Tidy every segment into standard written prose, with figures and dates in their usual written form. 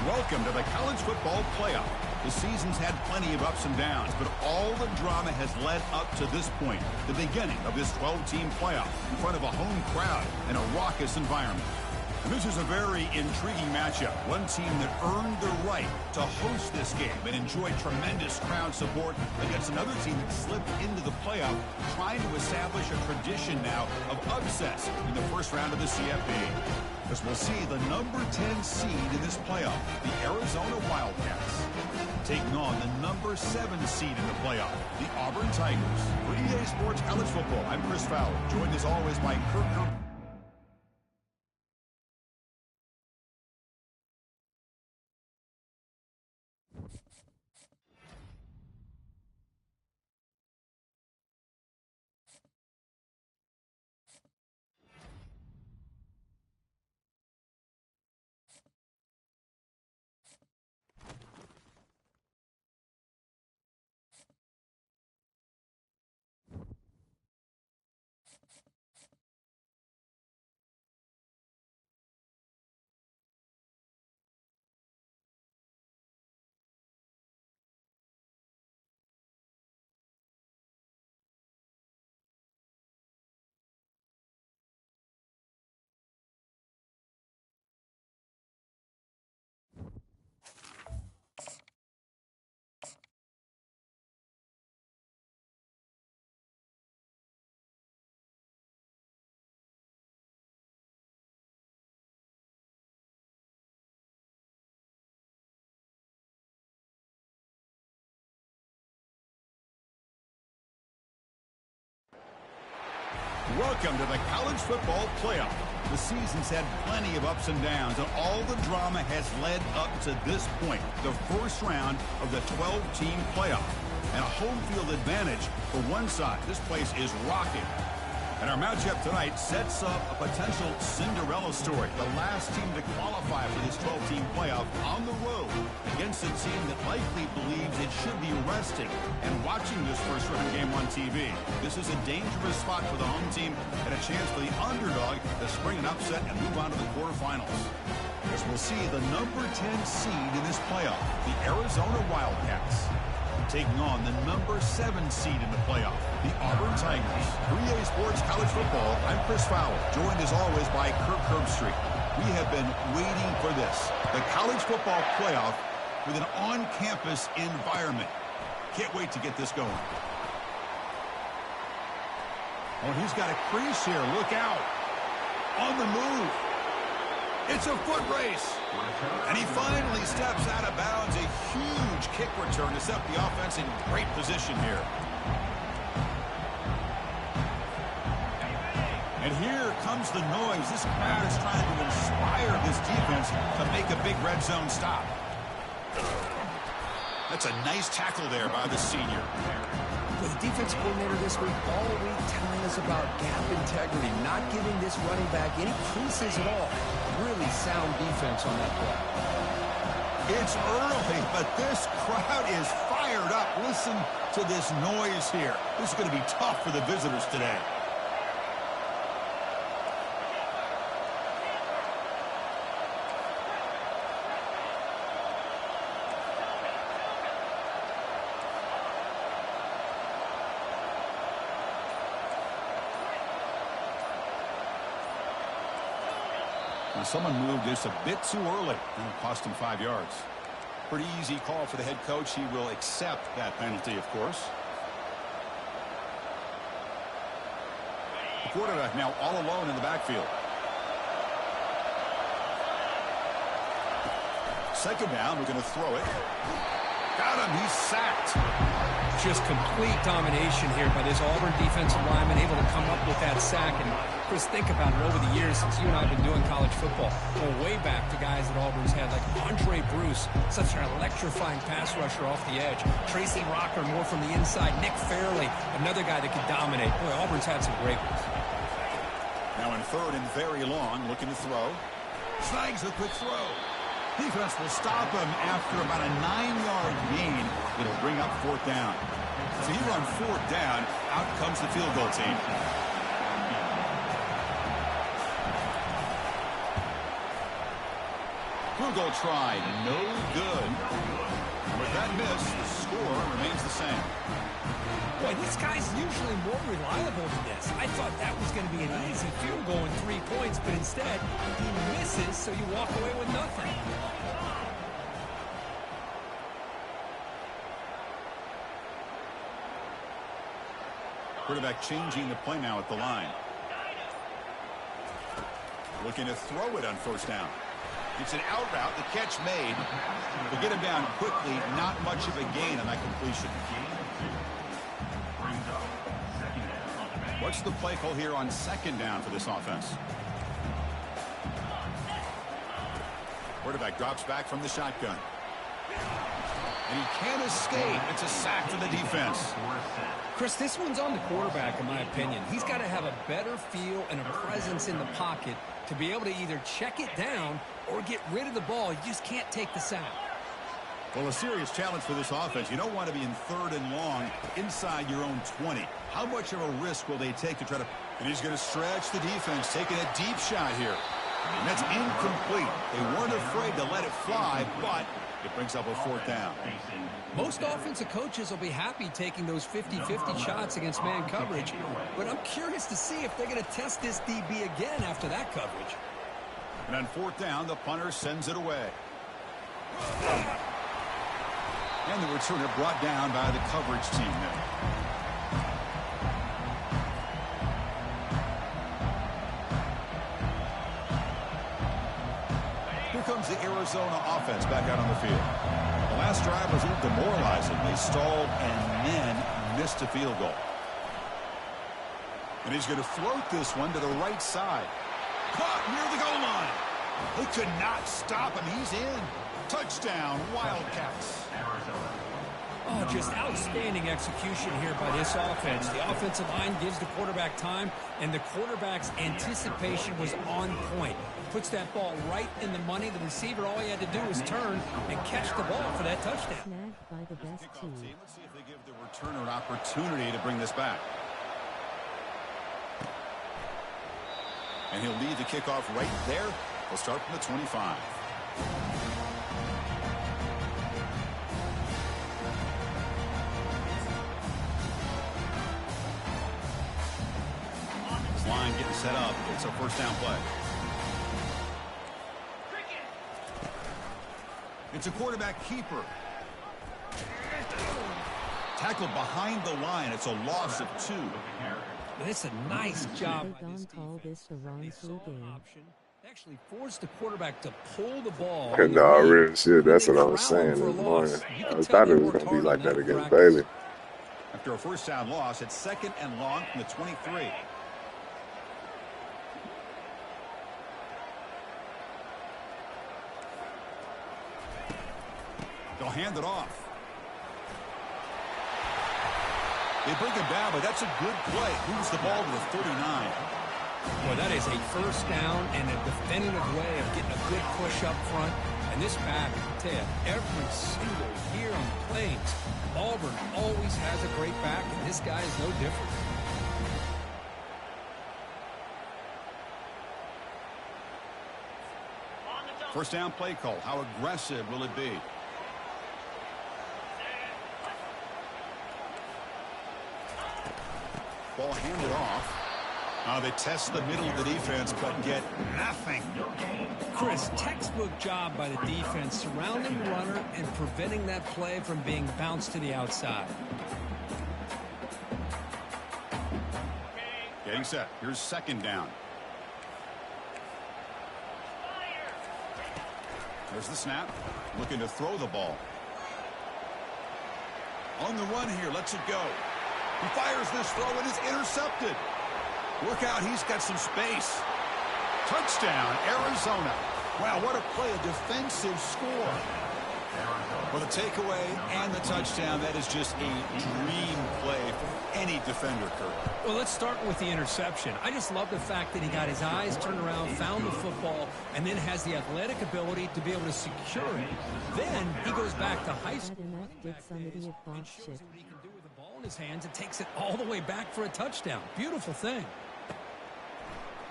Welcome to the college football playoff. The season's had plenty of ups and downs, but all the drama has led up to this point, the beginning of this 12-team playoff in front of a home crowd and a raucous environment. And this is a very intriguing matchup. One team that earned the right to host this game and enjoyed tremendous crowd support against another team that slipped into the playoff, trying to establish a tradition now of upsets in the first round of the CFP. As we'll see the number 10 seed in this playoff, the Arizona Wildcats, taking on the number 7 seed in the playoff, the Auburn Tigers. For EA Sports College Football, I'm Chris Fowler, joined as always by Kirk. Welcome to the college football playoff. The season's had plenty of ups and downs, and all the drama has led up to this point, the first round of the 12-team playoff. And a home field advantage for one side. This place is rocking. And our matchup tonight sets up a potential Cinderella story. The last team to qualify for this 12-team playoff on the road against a team that likely believes it should be resting and watching this first-round game on TV. This is a dangerous spot for the home team and a chance for the underdog to spring an upset and move on to the quarterfinals. As we'll see the number 10 seed in this playoff, the Arizona Wildcats, taking on the number 7 seed in the playoff, the Auburn Tigers. For EA Sports College Football, I'm Chris Fowler, joined as always by Kirk Herbstreit. We have been waiting for this, the college football playoff with an on-campus environment. Can't wait to get this going. Oh, he's got a crease here. Look out. On the move. It's a foot race. And he finally steps out of bounds. A huge kick return to set the offense in great position here. And here comes the noise. This crowd is trying to inspire this defense to make a big red zone stop. That's a nice tackle there by the senior. The defense coordinator this week, all week telling us about gap integrity, not giving this running back any creases at all. Really sound defense on that play. It's early, but this crowd is fired up. Listen to this noise here. This is going to be tough for the visitors today. Now, someone moved this a bit too early, and it cost him 5 yards. Pretty easy call for the head coach. He will accept that penalty, of course. The quarterback now all alone in the backfield. Second down, we're going to throw it. Got him, he's sacked. Just complete domination here by this Auburn defensive lineman, able to come up with that sack. And Chris, think about it over the years since you and I have been doing college football. Go way back to guys that Auburn's had, like Andre Bruce, such an electrifying pass rusher off the edge. Tracy Rocker, more from the inside. Nick Fairley, another guy that could dominate. Boy, Auburn's had some great ones. Now in third and very long, looking to throw. Snags a quick throw. Defense will stop him after about a 9-yard gain. It'll bring up fourth down. So he runs fourth down. Out comes the field goal team. Field goal tried. No good. With that miss, the score remains the same. Boy, this guy's usually more reliable than this. I thought that was going to be an easy field goal and 3 points, but instead, he misses, so you walk away with nothing. Quarterback changing the play now at the line. Looking to throw it on first down. It's an out route. The catch made. They get him down quickly. Not much of a gain on that completion. What's the play call here on second down for this offense? Quarterback drops back from the shotgun. And he can't escape. It's a sack for the defense. Chris, this one's on the quarterback, in my opinion. He's got to have a better feel and a presence in the pocket to be able to either check it down or get rid of the ball. You just can't take the sack. Well, a serious challenge for this offense. You don't want to be in 3rd and long inside your own 20. How much of a risk will they take to try to... And he's going to stretch the defense, taking a deep shot here. And that's incomplete. They weren't afraid to let it fly, but it brings up a 4th down. Most offensive coaches will be happy taking those 50-50 shots against man coverage, but I'm curious to see if they're going to test this DB again after that coverage. And on 4th down, the punter sends it away. And the returner brought down by the coverage team there. Here comes the Arizona offense back out on the field. The last drive was a little demoralizing. They stalled and then missed a field goal. And he's going to float this one to the right side. Caught near the goal line. They could not stop him. He's in. Touchdown, Wildcats. Oh, just outstanding execution here by this offense. The offensive line gives the quarterback time, and the quarterback's anticipation was on point. Puts that ball right in the money. The receiver, all he had to do was turn and catch the ball for that touchdown. Snagged by the best team. Let's see if they give the returner an opportunity to bring this back. And he'll lead the kickoff right there. We'll start from the 25. This line getting set up. It's a first down play. It's a quarterback keeper. Tackled behind the line. It's a loss of 2. It's a nice job They by don't this call defense. this a run They through saw an game. option. They actually forced the quarterback to pull the ball. And already shit, that's They what I was corralled saying for a this morning. loss. You I can tell thought they it was worked going to be hard like on that in against practice. Bailey. After a first down loss, it's 2nd and long from the 23. They'll hand it off. They bring him down, but that's a good play. Moves the ball to the 39. Boy, that is a first down and a definitive way of getting a good push up front. And this back, I tell you, every single year on the Plains, Auburn always has a great back, and this guy is no different. First down play call. How aggressive will it be? Ball handed off. They test the middle of the defense, but get nothing. Chris, textbook job by the defense, surrounding the runner and preventing that play from being bounced to the outside. Getting set. Here's 2nd down. There's the snap. Looking to throw the ball. On the run here. Lets it go. He fires this throw and is intercepted. Look out. He's got some space. Touchdown, Arizona. Wow, what a play. A defensive score. For the takeaway and the touchdown, that is just a dream play for any defender, Kurt. Well, let's start with the interception. I just love the fact that he got his eyes turned around, found the football, and then has the athletic ability to be able to secure it. Then he goes back to high school. enough did somebody and advance shows it. what he can do with the ball in his hands and takes it all the way back for a touchdown. Beautiful thing.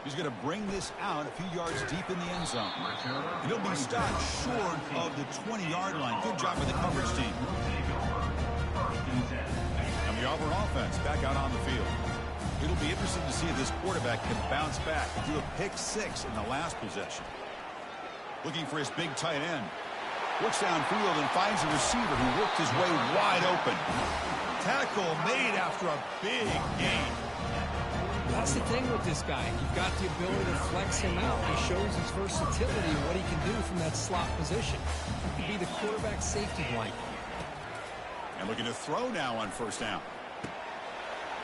He's going to bring this out a few yards deep in the end zone. And he'll be stopped short of the 20-yard line. Good job by the coverage team. And the Auburn offense back out on the field. It'll be interesting to see if this quarterback can bounce back. He threw a pick-6 in the last possession. Looking for his big tight end. Looks downfield and finds a receiver who worked his way wide open. Tackle made after a big gain. That's the thing with this guy. You've got the ability to flex him out. He shows his versatility and what he can do from that slot position. He can be the quarterback safety blanket. And looking to throw now on first down.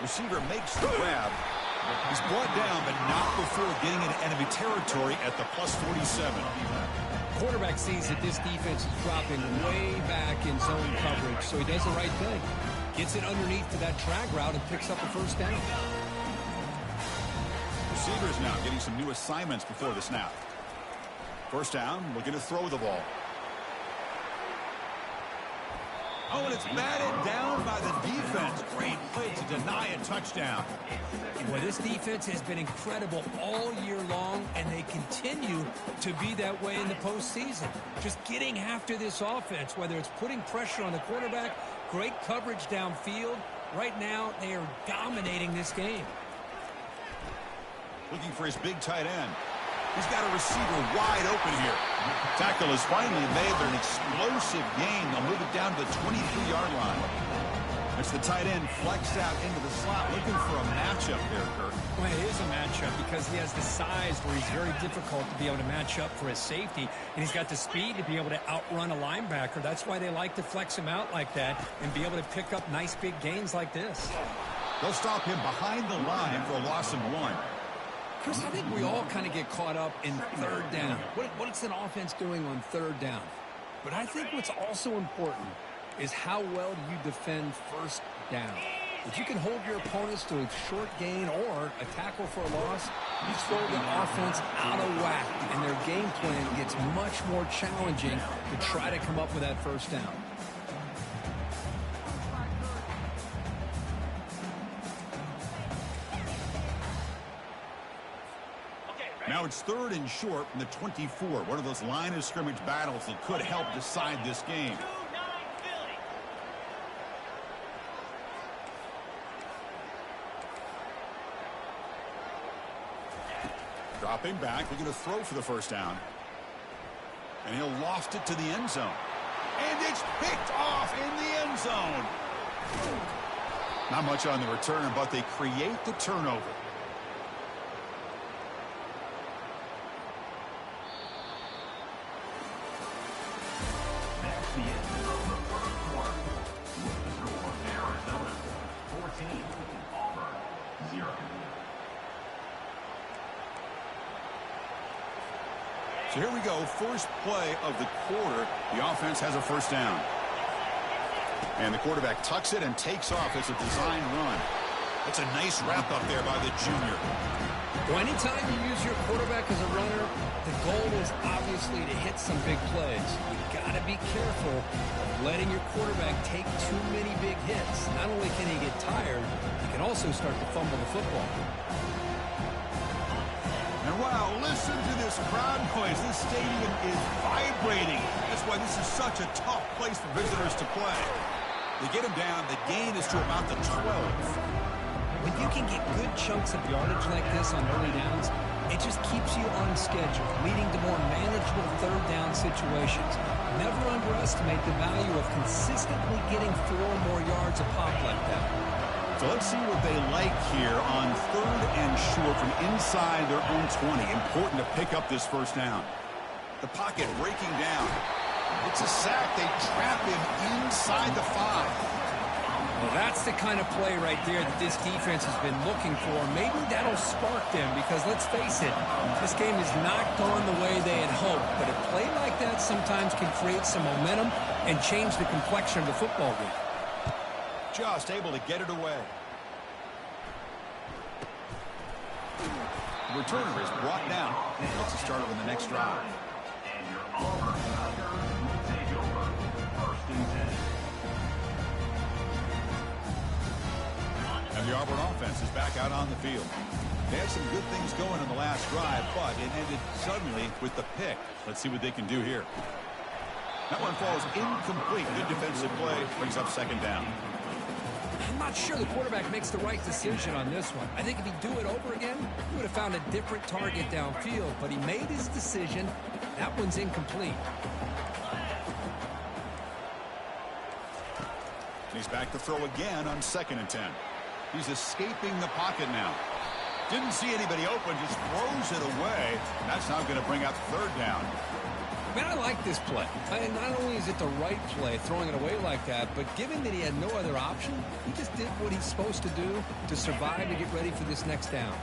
Receiver makes the grab. He's brought down, but not before getting into enemy territory at the +47. Quarterback sees that this defense is dropping way back in zone coverage, so he does the right thing. Gets it underneath to that drag route and picks up a first down. Receivers now getting some new assignments before the snap. First down, looking to throw the ball. Oh, and it's batted down by the defense. Great play to deny a touchdown. Well, this defense has been incredible all year long, and they continue to be that way in the postseason. Just getting after this offense, whether it's putting pressure on the quarterback, great coverage downfield. Right now, they are dominating this game. Looking for his big tight end. He's got a receiver wide open here. Tackle is finally made, but an explosive gain. They'll move it down to the 23-yard line. It's the tight end flexed out into the slot, looking for a matchup there, Kirk. Well, it is a matchup because he has the size where he's very difficult to be able to match up for his safety, and he's got the speed to be able to outrun a linebacker. That's why they like to flex him out like that and be able to pick up nice big gains like this. They'll stop him behind the line for a loss of 1. Chris, I think we all kind of get caught up in third down. What's an offense doing on third down? But I think what's also important is how well do you defend first down. If you can hold your opponents to a short gain or a tackle for a loss, you throw the offense out of whack, and their game plan gets much more challenging to try to come up with that first down. Now it's 3rd and short from the 24. One of those line of scrimmage battles that could help decide this game. Dropping back, looking to throw for the first down. And he'll loft it to the end zone. And it's picked off in the end zone. Not much on the return, but they create the turnover. So here we go, first play of the quarter. The offense has a first down. And the quarterback tucks it and takes off as a design run. That's a nice wrap up there by the junior. Well, anytime you use your quarterback as a runner, the goal is obviously to hit some big plays. You've got to be careful of letting your quarterback take too many big hits. Not only can he get tired, he can also start to fumble the football. And wow, listen to this crowd noise. This stadium is vibrating. That's why this is such a tough place for visitors to play. They get him down. The gain is to about the 12. When you can get good chunks of yardage like this on early downs, it just keeps you on schedule, leading to more manageable third down situations. Never underestimate the value of consistently getting 4 more yards a pop like that. So let's see what they like here on 3rd and short from inside their own 20. Important to pick up this first down. The pocket breaking down. It's a sack. They trap him inside the 5. Well, that's the kind of play right there that this defense has been looking for. Maybe that'll spark them because, let's face it, this game has not gone the way they had hoped. But a play like that sometimes can create some momentum and change the complexion of the football game. Just able to get it away. The returner is brought down. Gets to start on the next drive. And your Auburn Tigers will take over 1st and 10. And the Auburn offense is back out on the field. They had some good things going in the last drive, but it ended suddenly with the pick. Let's see what they can do here. That one falls incomplete. Good defensive play. Brings up second down. I'm not sure the quarterback makes the right decision on this one. I think if he'd do it over again, he would have found a different target downfield, but he made his decision. That one's incomplete. He's back to throw again on 2nd and 10. He's escaping the pocket now. Didn't see anybody open, just throws it away. And that's now going to bring up 3rd down. Man, I like this play. And not only is it the right play, throwing it away like that, but given that he had no other option, he just did what he's supposed to do to survive and get ready for this next down.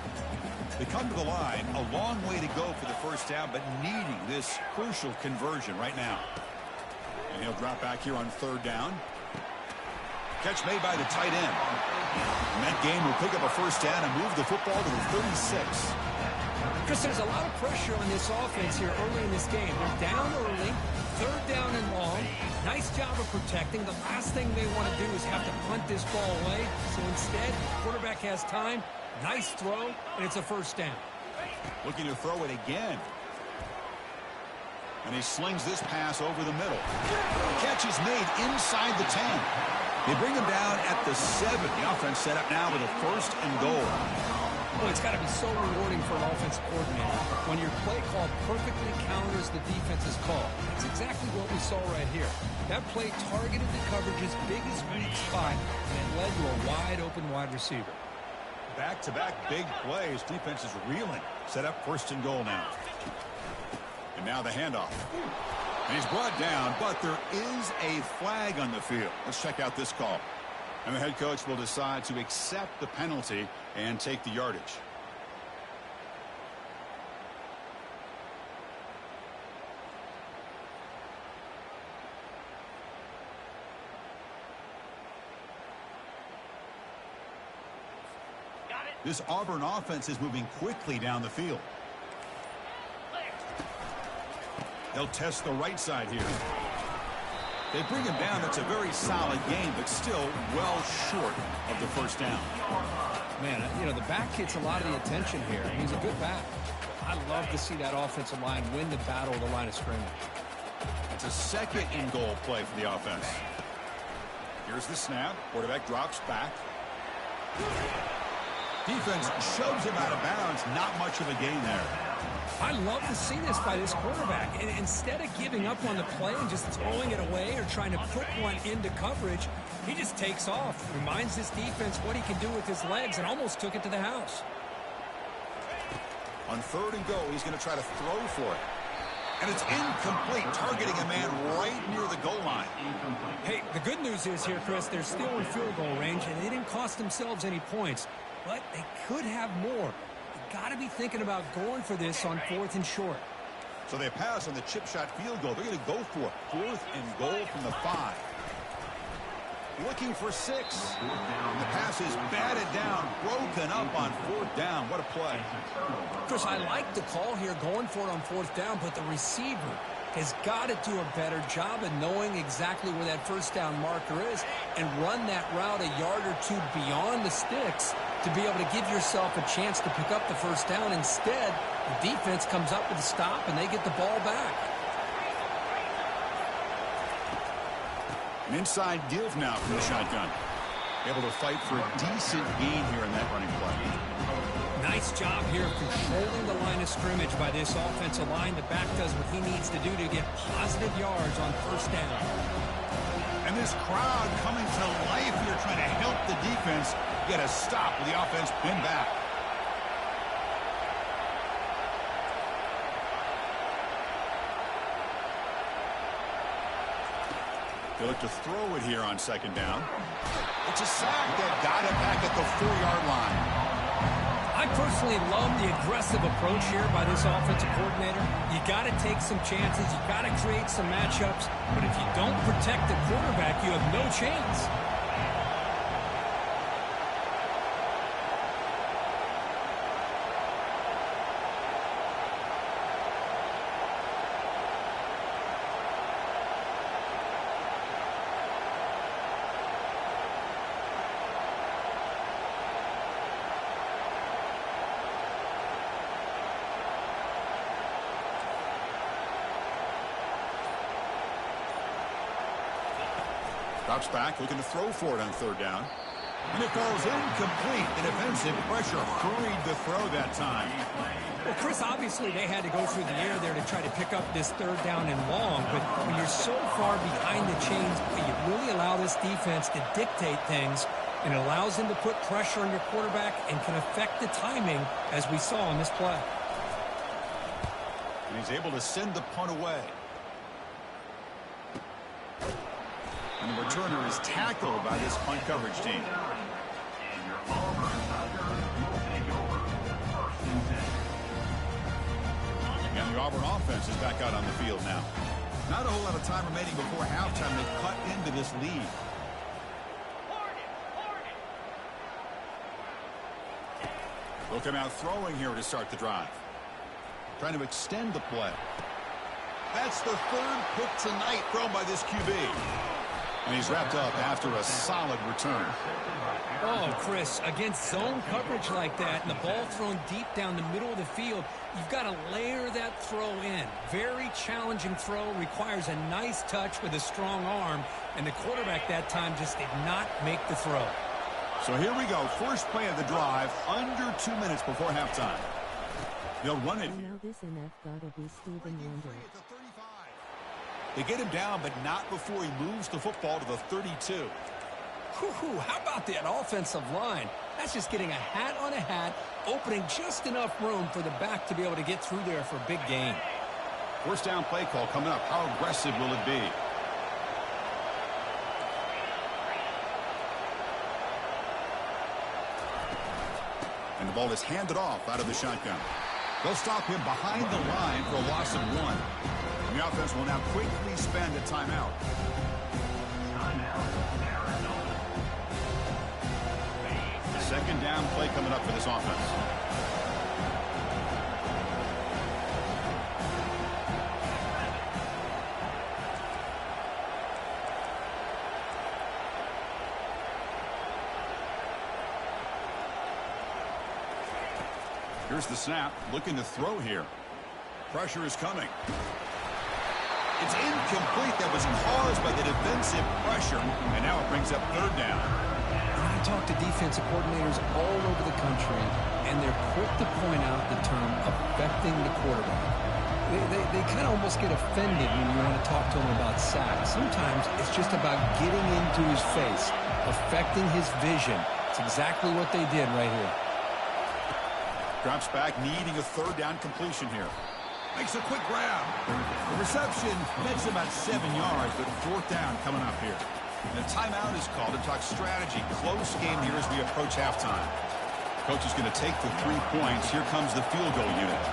They come to the line, a long way to go for the 1st down, but needing this crucial conversion right now. And he'll drop back here on 3rd down. Catch made by the tight end. And that game will pick up a 1st down and move the football to the 36. Chris, there's a lot of pressure on this offense here early in this game. They're down early, 3rd down and long. Nice job of protecting. The last thing they want to do is have to punt this ball away. So instead, quarterback has time. Nice throw, and it's a 1st down. Looking to throw it again. And he slings this pass over the middle. Catch is made inside the 10. They bring him down at the 7. The offense set up now with a 1st and goal. Well, it's got to be so rewarding for an offensive coordinator when your play call perfectly counters the defense's call. That's exactly what we saw right here. That play targeted the coverage's biggest weak spot, and it led to a wide-open wide receiver. Back-to-back big plays. Defense is reeling. Set up 1st and goal now. And now the handoff. And he's brought down, but there is a flag on the field. Let's check out this call. And the head coach will decide to accept the penalty and take the yardage. This Auburn offense is moving quickly down the field. They'll test the right side here. They bring him down. That's a very solid game, but still well short of the 1st down. Man, you know, the back gets a lot of the attention here. He's a good back. I love to see that offensive line win the battle of the line of scrimmage. It's a 2nd and goal play for the offense. Here's the snap. Quarterback drops back. Defense shoves him out of bounds. Not much of a gain there. I love to see this by this quarterback. And instead of giving up on the play and just throwing it away or trying to put one into coverage, he just takes off. Reminds this defense what he can do with his legs and almost took it to the house. On 3rd and goal, he's going to try to throw for it. And it's incomplete, targeting a man right near the goal line. Hey, the good news is here, Chris, they're still in field goal range, and they didn't cost themselves any points. But they could have more. Got to be thinking about going for this on 4th and short. So they pass on the chip shot field goal. They're going to go for it. 4th and goal from the 5. Looking for 6. And the pass is batted down, broken up on 4th down. What a play. Chris, I like the call here going for it on 4th down, but the receiver has got to do a better job of knowing exactly where that 1st down marker is and run that route a yard or 2 beyond the sticks to be able to give yourself a chance to pick up the 1st down. Instead, the defense comes up with a stop and they get the ball back. An inside give now from the shotgun. Able to fight for a decent gain here in that running play. Nice job here of controlling the line of scrimmage by this offensive line. The back does what he needs to do to get positive yards on 1st down. And this crowd coming to life here trying to help the defense get a stop with the offense pinned back. They look to throw it here on 2nd down. It's a sack that got it back at the 4-yard line. I personally love the aggressive approach here by this offensive coordinator. You got to take some chances. You got to create some matchups. But if you don't protect the quarterback, you have no chance. Drops back, looking to throw for it on third down. And it falls incomplete. The defensive pressure hurried the throw that time. Well, Chris, obviously they had to go through the air there to try to pick up this third down and long, but when you're so far behind the chains, you really allow this defense to dictate things, and it allows them to put pressure on your quarterback and can affect the timing, as we saw in this play. And he's able to send the punt away. And the returner is tackled by this punt coverage team. And the Auburn offense is back out on the field now. Not a whole lot of time remaining before halftime. They cut into this lead. They'll come out throwing here to start the drive. Trying to extend the play. That's the third pick tonight thrown by this QB. And he's wrapped up after a solid return. Oh, Chris, against zone coverage like that and the ball thrown deep down the middle of the field, you've got to layer that throw in. Very challenging throw, requires a nice touch with a strong arm, and the quarterback that time just did not make the throw. So here we go. First play of the drive, under 2 minutes before halftime. They'll run it. Now this MF gotta be Steven Wonder. They get him down, but not before he moves the football to the 32. Whew, how about that offensive line? That's just getting a hat on a hat, opening just enough room for the back to be able to get through there for a big gain. First down play call coming up. How aggressive will it be? And the ball is handed off out of the shotgun. They'll stop him behind the line for a loss of 1. And the offense will now quickly spend a timeout. Second down play coming up for this offense. Here's the snap, looking to throw here. Pressure is coming. It's incomplete. That was caused by the defensive pressure, and now it brings up third down. I talk to defensive coordinators all over the country, and they're quick to point out the term affecting the quarterback. They kind of almost get offended when you want to talk to them about sacks. Sometimes it's just about getting into his face, affecting his vision. It's exactly what they did right here. Drops back, needing a third down completion here. Makes a quick grab. The reception nets about 7 yards, but fourth down coming up here. And a timeout is called to talk strategy. Close game here as we approach halftime. Coach is going to take the 3 points. Here comes the field goal unit.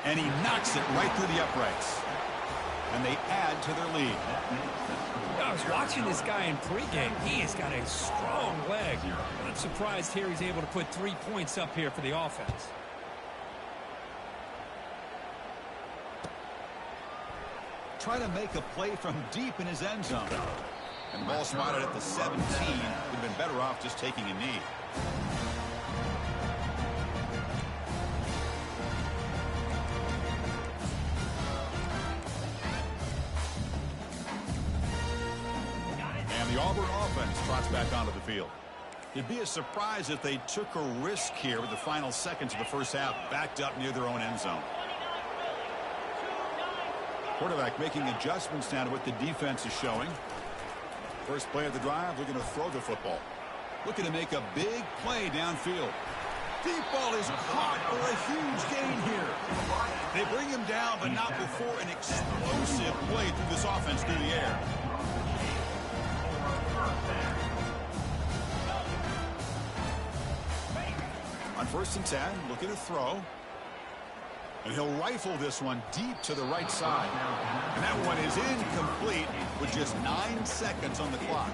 And he knocks it right through the uprights. And they add to their lead. I was watching this guy in pregame. He has got a strong leg. I'm surprised here he's able to put 3 points up here for the offense. Try to make a play from deep in his end zone. And the ball spotted at the 17. Would have been better off just taking a knee. And the Auburn offense trots back onto the field. It'd be a surprise if they took a risk here with the final seconds of the first half, backed up near their own end zone. Quarterback making adjustments now to what the defense is showing. First play of the drive, looking to throw the football. Looking to make a big play downfield. Deep ball is caught for a huge gain here. They bring him down, but not before an explosive play through this offense through the air. On 1st and 10, looking to throw. And he'll rifle this one deep to the right side. And that one is incomplete with just 9 seconds on the clock.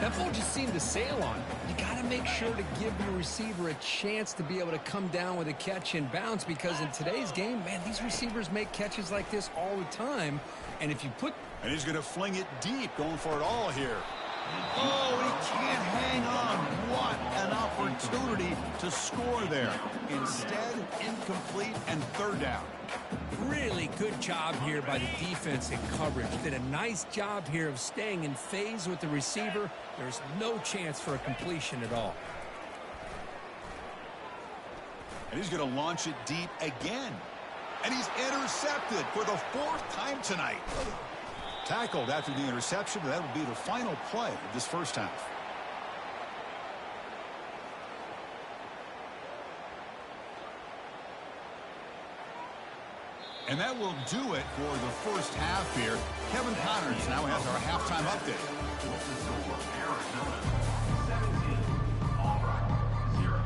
That ball just seemed to sail on. You got to make sure to give your receiver a chance to be able to come down with a catch and bounce, because in today's game, man, these receivers make catches like this all the time. And if you put... And he's going to fling it deep, going for it all here. Oh, he can't hang on. What an opportunity to score there. Instead, incomplete and third down. Really good job here by the defense in coverage. Did a nice job here of staying in phase with the receiver. There's no chance for a completion at all. And he's going to launch it deep again. And he's intercepted for the 4th time tonight. Tackled after the interception. That will be the final play of this first half. And that will do it for the first half here. Kevin Connors now has our halftime update. Arizona 17, Auburn 0.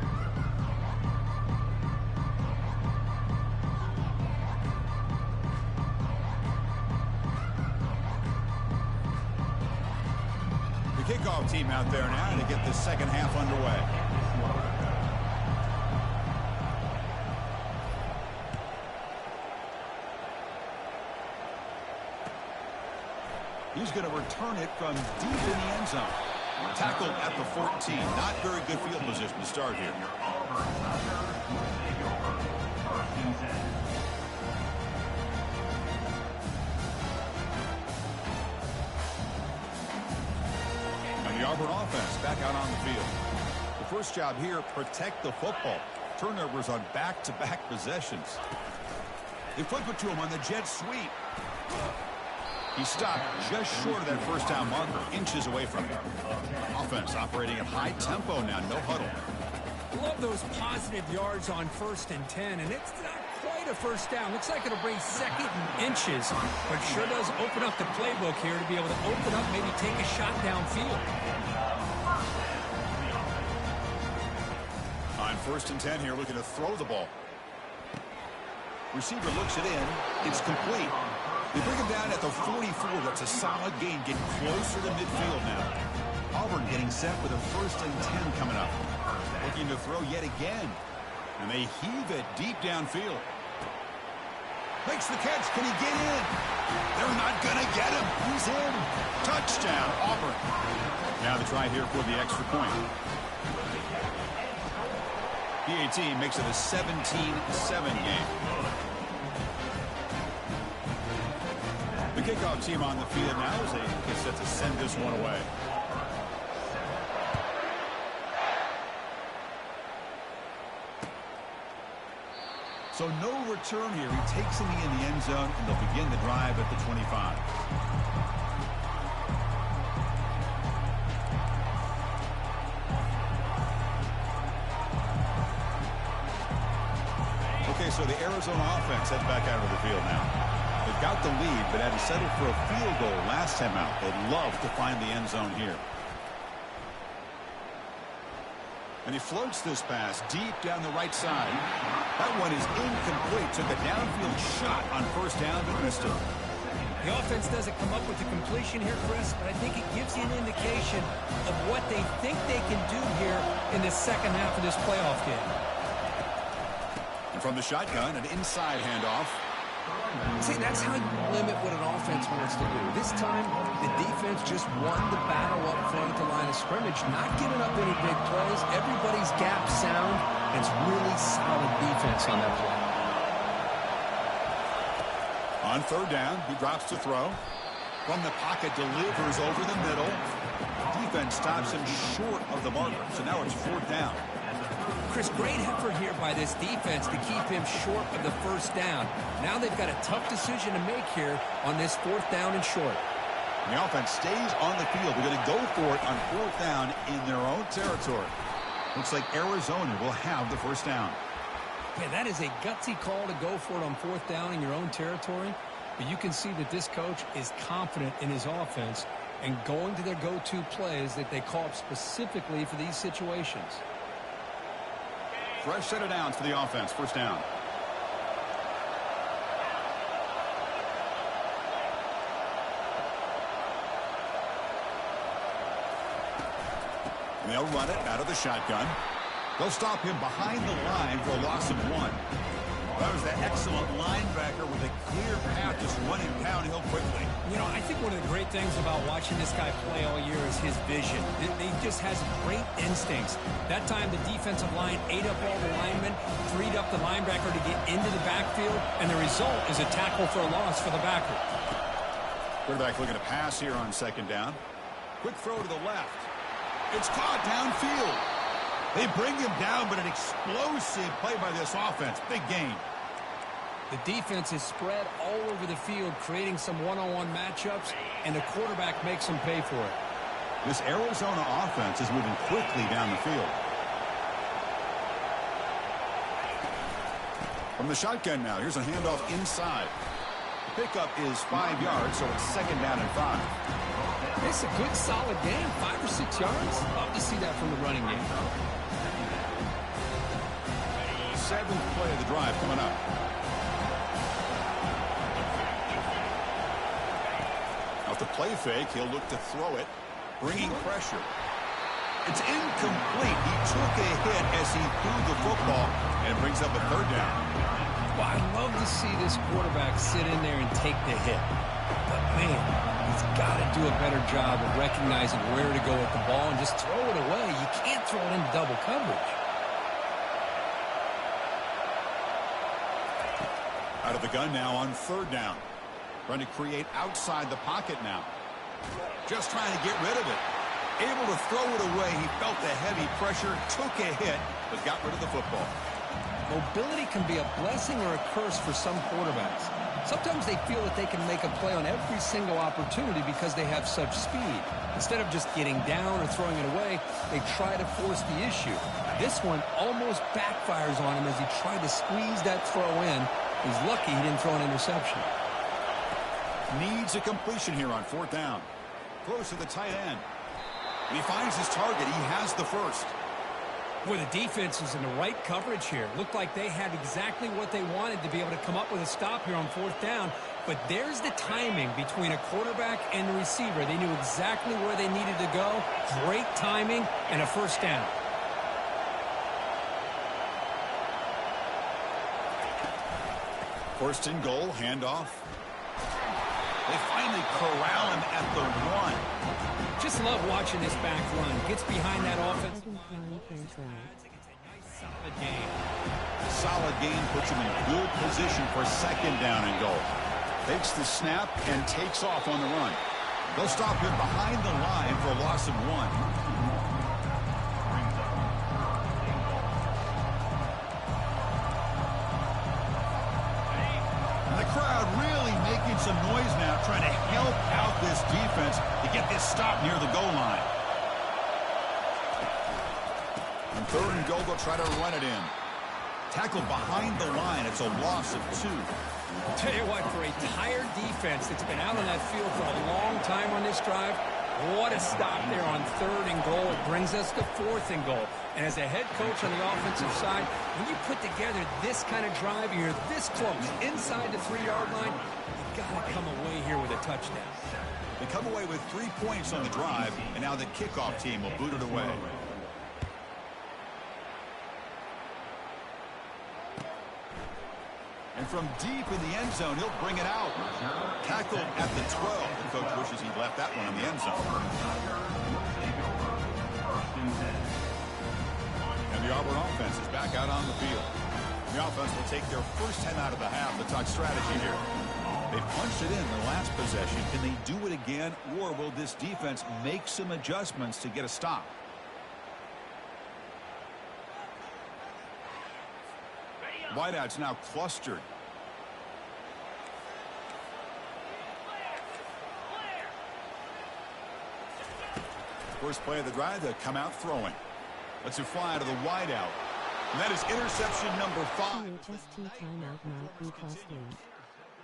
The kickoff team out there now to get the second half underway. He's going to return it from deep in the end zone. Tackled at the 14. Not very good field position to start here. And the Auburn offense back out on the field. The first job here, protect the football. Turnovers on back-to-back possessions. They flip it to him on the jet sweep. He stopped just short of that first down marker, inches away from it. Offense operating at high tempo now, no huddle. Love those positive yards on 1st and 10, and it's not quite a first down. Looks like it'll bring 2nd and inches, but sure does open up the playbook here to be able to open up, maybe take a shot downfield. On 1st and 10 here, looking to throw the ball. Receiver looks it in. It's complete. They bring him down at the 44. That's a solid gain. Getting closer to midfield now. Auburn getting set with a 1st and 10 coming up. Looking to throw yet again. And they heave it deep downfield. Makes the catch. Can he get in? They're not going to get him. He's in. Touchdown, Auburn. Now the try here for the extra point. PAT makes it a 17-7 game. The kickoff team on the field now as they get set to send this one away. So no return here. He takes him in the end zone, and they'll begin the drive at the 25. Okay, so the Arizona offense heads back out of the field now. They've got the lead, but had to settle for a field goal last time out. They'd love to find the end zone here. And he floats this pass deep down the right side. That one is incomplete. Took a downfield shot on 1st down, but missed it. The offense doesn't come up with the completion here, Chris, but I think it gives you an indication of what they think they can do here in the second half of this playoff game. And from the shotgun, an inside handoff. See, that's how you limit what an offense wants to do. This time, the defense just won the battle up front at the line of scrimmage, not giving up any big plays. Everybody's gap sound, and it's really solid defense on that play. On 3rd down, he drops to throw. From the pocket, delivers over the middle. Defense stops him short of the marker, so now it's 4th down. Chris, great effort here by this defense to keep him short of the 1st down. Now they've got a tough decision to make here on this 4th down and short. And the offense stays on the field. They're going to go for it on 4th down in their own territory. Looks like Arizona will have the 1st down. Yeah, that is a gutsy call to go for it on 4th down in your own territory. But you can see that this coach is confident in his offense and going to their go-to plays that they call up specifically for these situations. Fresh set of downs for the offense. 1st down. And they'll run it out of the shotgun. They'll stop him behind the line for a loss of 1. That was the excellent linebacker with a clear path just running downhill quickly. You know, I think one of the great things about watching this guy play all year is his vision. He just has great instincts. That time, the defensive line ate up all the linemen, freed up the linebacker to get into the backfield, and the result is a tackle for a loss for the backer. Quarterback looking to pass here on second down. Quick throw to the left. It's caught downfield. They bring him down, but an explosive play by this offense. Big gain. The defense is spread all over the field, creating some one-on-one matchups, and the quarterback makes them pay for it. This Arizona offense is moving quickly down the field. From the shotgun now, here's a handoff inside. The pickup is 5 yards, so it's second down and 5. It's a good, solid game, 5 or 6 yards. Love to see that from the running game. Seventh play of the drive coming up. Off the play fake, he'll look to throw it, bringing pressure. It's incomplete. He took a hit as he threw the football, and it brings up a third down. Well, I love to see this quarterback sit in there and take the hit. But, man, he's got to do a better job of recognizing where to go with the ball and just throw it away. You can't throw it in double coverage. Out of the gun now on third down. Trying to create outside the pocket now. Just trying to get rid of it. Able to throw it away. He felt the heavy pressure, took a hit, but got rid of the football. Mobility can be a blessing or a curse for some quarterbacks. Sometimes they feel that they can make a play on every single opportunity because they have such speed. Instead of just getting down or throwing it away, they try to force the issue. This one almost backfires on him as he tried to squeeze that throw in. He's lucky he didn't throw an interception. Needs a completion here on fourth down. Close to the tight end. When he finds his target, he has the first. Boy, the defense is in the right coverage here. Looked like they had exactly what they wanted to be able to come up with a stop here on fourth down. But there's the timing between a quarterback and the receiver. They knew exactly where they needed to go. Great timing and a first down. First and goal, handoff. They finally corral him at the 1. Just love watching this back run. Gets behind that offense. Solid game. Solid game puts him in good position for second down and goal. Takes the snap and takes off on the run. They'll stop him behind the line for a loss of 1. Some noise now trying to help out this defense to get this stop near the goal line. On third and goal, they'll try to run it in. Tackled behind the line. It's a loss of 2. I'll tell you what, for a tired defense that's been out on that field for a long time on this drive, what a stop there on third and goal. It brings us to fourth and goal. And as a head coach on the offensive side, when you put together this kind of drive, you're this close, inside the 3-yard line, got to come away here with a touchdown. They come away with 3 points on the drive, and now the kickoff team will boot it away. And from deep in the end zone, he'll bring it out. Tackled at the 12. The coach wishes he'd left that one in the end zone. And the Auburn offense is back out on the field. The offense will take their first 10 out of the half. The talk strategy here. They punched it in their last possession. Can they do it again, or will this defense make some adjustments to get a stop? Wideouts now clustered. First play of the drive, they come out throwing. Lets it fly to the wideout. And that is interception number 5. YR10 timeout might be costly.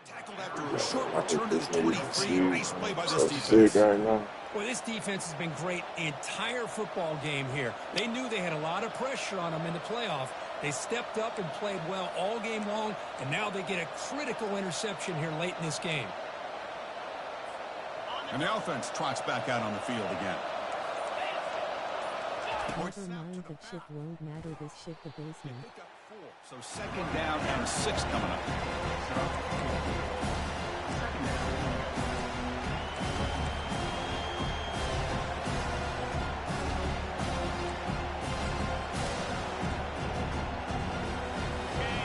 Tackled after a short return to the 23. Nice play by this defense. Well, this defense has been great the entire football game here. They knew they had a lot of pressure on them in the playoff. They stepped up and played well all game long, and now they get a critical interception here late in this game. And the offense trots back out on the field again. Never mind, the chip won't matter, this shit the basement. So second down and 6 coming up.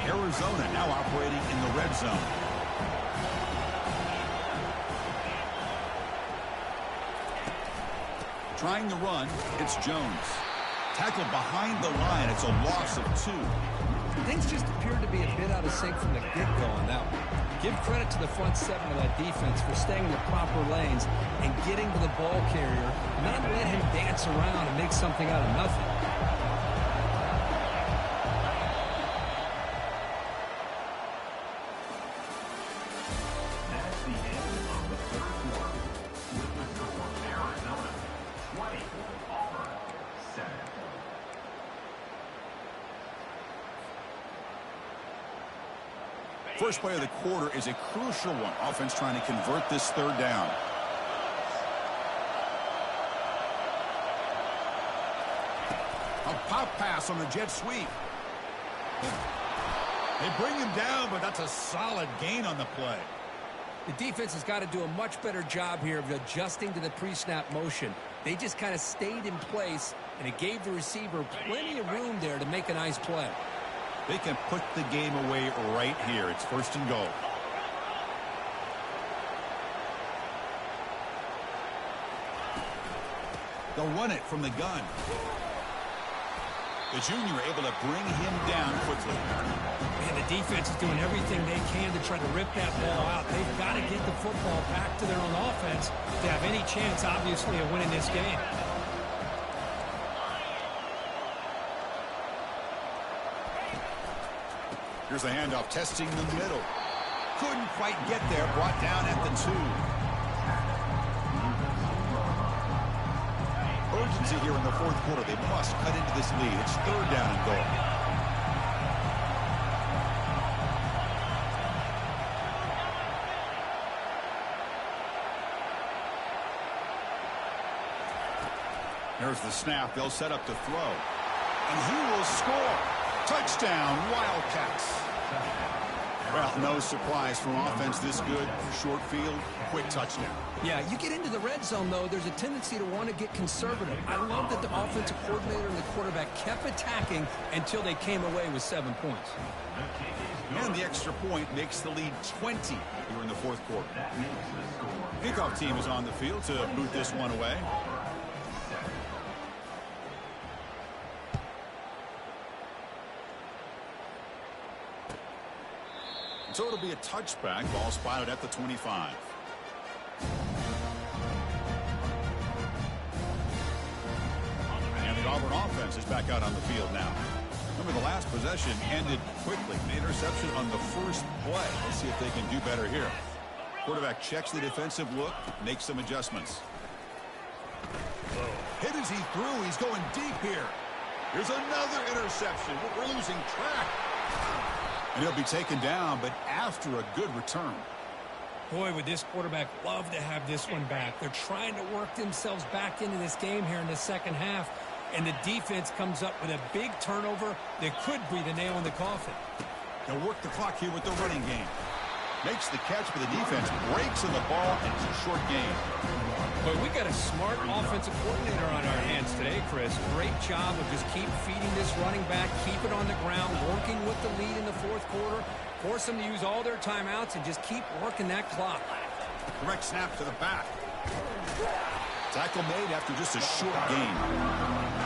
Arizona now operating in the red zone. Trying to run, it's Jones. Tackled behind the line. It's a loss of 2. Things just appeared to be a bit out of sync from the get-go on that one. Give credit to the front seven of that defense for staying in the proper lanes and getting to the ball carrier, not let him dance around and make something out of nothing. That's the end of the third quarter. With the score, Arizona 20, Auburn 7. First play of the quarter is a crucial one. Offense trying to convert this third down. A pop pass on the jet sweep. They bring him down, but that's a solid gain on the play. The defense has got to do a much better job here of adjusting to the pre-snap motion. They just kind of stayed in place, and it gave the receiver plenty of room there to make a nice play. They can put the game away right here. It's 1st and goal. They'll run it from the gun. The junior able to bring him down quickly. And the defense is doing everything they can to try to rip that ball out. They've got to get the football back to their own offense to have any chance, obviously, of winning this game. Here's the handoff, testing the middle. Couldn't quite get there, brought down at the 2. Urgency here in the 4th quarter. They must cut into this lead. It's 3rd down and goal. Here's the snap. They'll set up to throw. And he will score. Touchdown, Wildcats. Well, no surprise from offense this good. Short field, quick touchdown. Yeah, you get into the red zone, though, there's a tendency to want to get conservative. I love that the offensive coordinator and the quarterback kept attacking until they came away with 7 points. And the extra point makes the lead 20 here in the 4th quarter. Kickoff team is on the field to boot this one away. So it'll be a touchback. Ball spotted at the 25. And the Auburn offense is back out on the field now. Remember, the last possession ended quickly. An interception on the first play. Let's see if they can do better here. Quarterback checks the defensive look, makes some adjustments. Hit as he threw. He's going deep here. Here's another interception. We're losing track. And he'll be taken down, but after a good return. Boy, would this quarterback love to have this one back. They're trying to work themselves back into this game here in the second half, and the defense comes up with a big turnover that could be the nail in the coffin. They'll work the clock here with the running game. Makes the catch, but the defense breaks on the ball, and it's a short game. But we got a smart offensive coordinator on our hands today, Chris. Great job of just keep feeding this running back, keep it on the ground, working with the lead in the 4th quarter, force them to use all their timeouts, and just keep working that clock. Direct snap to the back. Tackle made after just a short gain.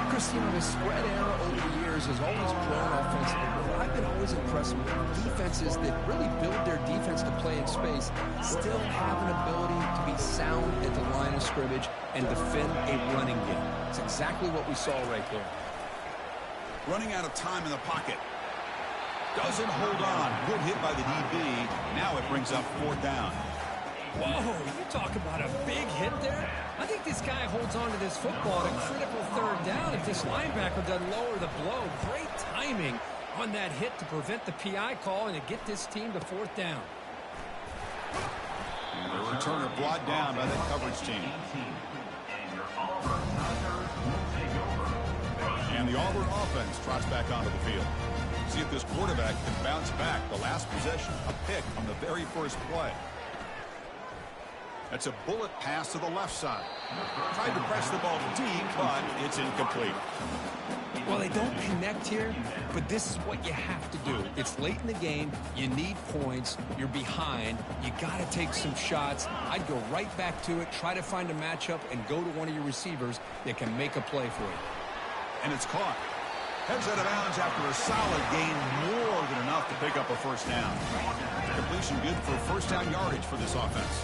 Chris, you know, the spread era over the years has always grown offensively, but I've been always impressed with defenses that really build their defense to play in space, still have an ability to be sound at the line of scrimmage and defend a running game. It's exactly what we saw right there. Running out of time in the pocket. Doesn't hold on. Good hit by the DB. Now it brings up 4th down. Whoa, you talk about a big hit there. I think this guy holds on to this football at a critical 3rd down if this linebacker doesn't lower the blow. Great timing on that hit to prevent the PI call and to get this team to 4th down. And the returner brought down by the coverage team. And the Auburn offense trots back onto the field. See if this quarterback can bounce back. The last possession, a pick on the very first play. That's a bullet pass to the left side. Tried to press the ball deep, but it's incomplete. Well, they don't connect here, but this is what you have to do. It's late in the game. You need points. You're behind. You got to take some shots. I'd go right back to it, try to find a matchup, and go to one of your receivers that can make a play for you. And it's caught. Heads out of bounds after a solid gain, more than enough to pick up a first down. Completion good for first down yardage for this offense.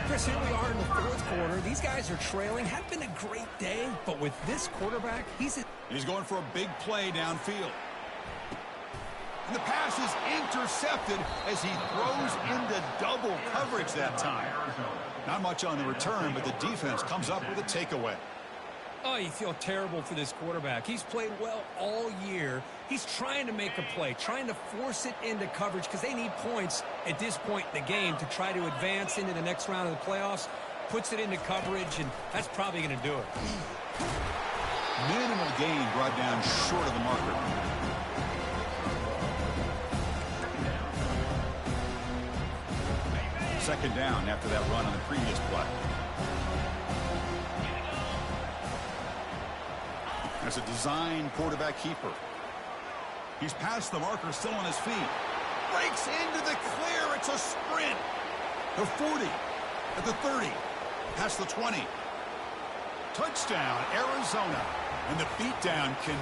Chris, here we are in the fourth quarter. These guys are trailing. Had been a great day, but with this quarterback, he's going for a big play downfield. And the pass is intercepted as he throws into double coverage that time. Not much on the return, but the defense comes up with a takeaway. Oh, you feel terrible for this quarterback. He's played well all year. He's trying to make a play, trying to force it into coverage because they need points at this point in the game to try to advance into the next round of the playoffs. Puts it into coverage, and that's probably going to do it. Minimal gain brought down short of the marker. Second down after that run on the previous play. That's a design quarterback keeper. He's past the marker, still on his feet. Breaks into the clear. It's a sprint. The 40, at the 30, past the 20. Touchdown, Arizona. And the beatdown can